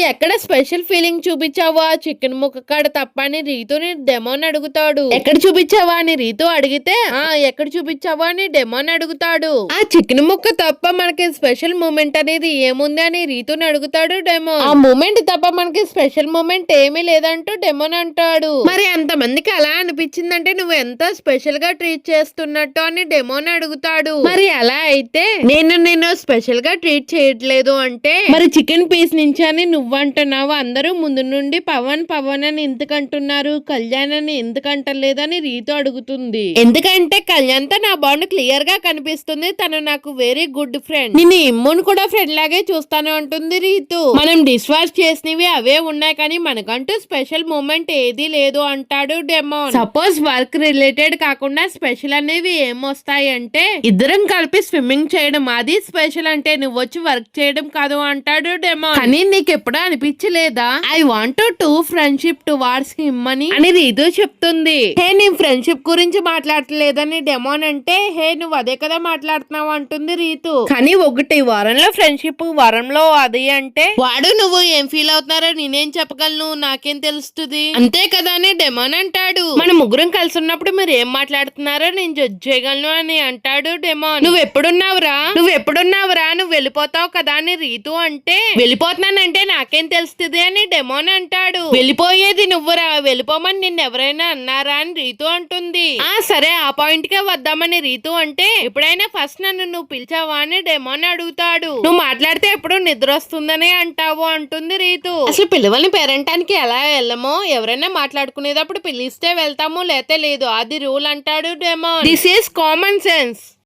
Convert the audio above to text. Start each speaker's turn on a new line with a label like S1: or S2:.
S1: ఎక్కడ special feeling చూపించావా chicken ముక్క కాడ తప్ప అని రీతుని డెమోన్ అడుగుతాడు. ఎక్కడ చూపించావా అని రీతు అడిగితే ఎక్కడ చూపించావా అని డెమోన్ అడుగుతాడు. ఆ చికెన్ ముక్క తప్ప మనకి స్పెషల్ మూమెంట్ అనేది ఏముంది అని రీతుని అడుగుతాడు డెమోన్. ఆ మూమెంట్ తప్ప మనకి స్పెషల్ మూమెంట్ ఏమీ లేదంటూ డెమోన్ అంటాడు. మరి అంత మందికి అలా అనిపించిందంటే నువ్వు ఎంత స్పెషల్ గా ట్రీట్ చేస్తున్నట్టు అని డెమోన్ అడుగుతాడు. మరి అలా అయితే నేను స్పెషల్ గా ట్రీట్ చేయట్లేదు అంటే మరి చికెన్ పీస్ నుంచి అని నువ్వంటున్నావు. అందరూ ముందు నుండి పవన్ పవన్ అని ఎందుకంటున్నారు, కళ్యాణ్ అని ఎందుకంటలేదని రీతు అడుగుతుంది. ఎందుకంటే కళ్యాణ్ తో నా బాండ్ క్లియర్ గా కనిపిస్తుంది. తను నాకు వెరీ గుడ్ ఫ్రెండ్. నేను ఇమ్మును కూడా ఫ్రెండ్ లాగే చూస్తాను అంటుంది రీతు. మనం డిష్ వాష్ చేసినవి అవే ఉన్నాయి కానీ మనకంటూ స్పెషల్ మూమెంట్ ఏది లేదు అంటాడు డెమోన్. సపోజ్ వర్క్ రిలేటెడ్ కాకుండా స్పెషల్ అనేవి ఏమొస్తాయి అంటే ఇద్దరం కలిపి స్విమ్మింగ్ చేయడం అది స్పెషల్ అంటే నువ్వు వచ్చి వర్క్ చేయడం కాదు అంటాడు డెమోన్. కానీ నీకు ఎప్పుడూ అనిపించలేదా I want to friendship towards him అని రీతు చెప్తుంది. హే నీ ఫ్రెండ్షిప్ గురించి మాట్లాడలేదని డెమోన్ అంటే హే నువ్వు అదే కదా మాట్లాడుతున్నావు అంటుంది రీతు. కానీ ఒకటి వారంలో ఫ్రెండ్షిప్ వారంలో అది అంటే వాడు నువ్వు ఏం ఫీల్ అవుతున్నారో నేనేం చెప్పగలను, నాకేం తెలుస్తుంది అంతే కదా అని డెమోన్ అంటాడు. మన ముగ్గురం కలిసి ఉన్నప్పుడు మీరు ఏం మాట్లాడుతున్నారో నేను జడ్జ్ చేయగలను అని అంటాడు డెమోన్. నువ్వు ఎప్పుడున్నావురా నువ్వు వెళ్ళిపోతావు కదా అని రీతు అంటే వెళ్ళిపోతున్నానంటే నాకేం తెలుస్తుంది అని డెమోన్ అంటాడు. వెళ్ళిపోయేది నువ్వురా, వెళ్ళిపోమని నిన్ను ఎవరైనా అన్నారా అని రీతు అంటుంది. సరే ఆ పాయింట్ కే వద్దామని రీతు అంటే ఎప్పుడైనా ఫస్ట్ నన్ను నువ్వు పిలిచావా అని డెమోన్ అడుగుతాడు. నువ్వు మాట్లాడితే ఎప్పుడు నిద్ర వస్తుందని అంటావు అంటుంది రీతు. అసలు పిల్లల్ని పేరంటానికి ఎలా వెళ్ళమో ఎవరైనా మాట్లాడుకునేటప్పుడు పిలిస్తే వెళ్తాము లేతే లేదు, అది రూల్ అంటాడు demon. This is common sense.